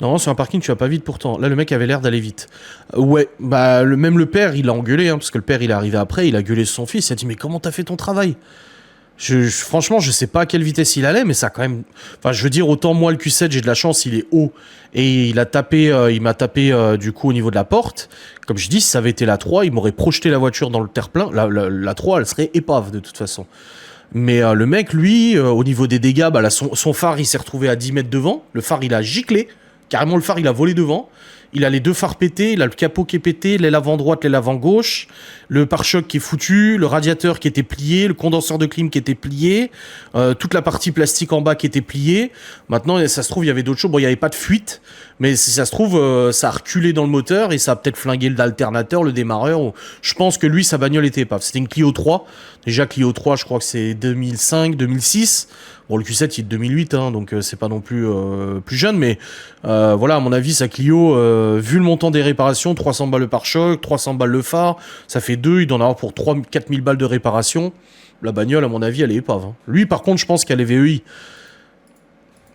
Non, sur un parking, tu vas pas vite pourtant. Là, le mec avait l'air d'aller vite. Ouais, bah, même le père, il a engueulé, hein, parce que le père, il est arrivé après, il a gueulé sur son fils, il a dit, mais comment t'as fait ton travail? Franchement, je sais pas à quelle vitesse il allait, mais ça a quand même. Enfin, je veux dire, autant moi, le Q7, j'ai de la chance, il est haut. Et il m'a tapé du coup au niveau de la porte. Comme je dis, si ça avait été la 3, il m'aurait projeté la voiture dans le terre-plein. La 3, elle serait épave de toute façon. Mais le mec, lui, au niveau des dégâts, bah, là, son phare, il s'est retrouvé à 10 mètres devant. Le phare, il a giclé. Carrément, le phare, il a volé devant. Il a les deux phares pétés, il a le capot qui est pété, les laves droite, les laves gauche, le pare-choc qui est foutu, le radiateur qui était plié, le condenseur de clim qui était plié, toute la partie plastique en bas qui était pliée. Maintenant, ça se trouve, il y avait d'autres choses. Bon, il n'y avait pas de fuite, mais si ça se trouve, ça a reculé dans le moteur et ça a peut-être flingué l'alternateur, le démarreur. Je pense que lui, sa bagnole était épave. C'était une Clio 3. Déjà, Clio 3, je crois que c'est 2005, 2006. Bon, le Q7, il est de 2008, hein, donc c'est pas non plus plus jeune, mais voilà, à mon avis, sa Clio, vu le montant des réparations, 300 balles le pare-choc, 300 balles le phare, ça fait 2, il doit en avoir pour 4 000 balles de réparation. La bagnole, à mon avis, elle est épave. Hein. Lui, par contre, je pense qu'elle est VEI.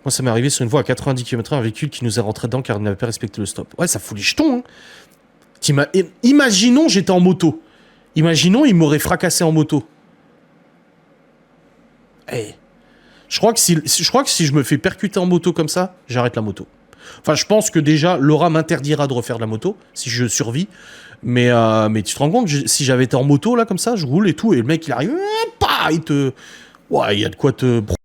Moi, ça m'est arrivé sur une voie à 90 km/h, un véhicule qui nous est rentré dedans car il n'avait pas respecté le stop. Ouais, ça fout les jetons. Hein. Imaginons, j'étais en moto. Imaginons, il m'aurait fracassé en moto. Hey. Je crois que si je me fais percuter en moto comme ça, j'arrête la moto. Enfin, je pense que déjà, Laura m'interdira de refaire de la moto, si je survis. Mais tu te rends compte, si j'avais été en moto, là, comme ça, je roule et tout, et le mec, il arrive, il te... Ouais, il y a de quoi te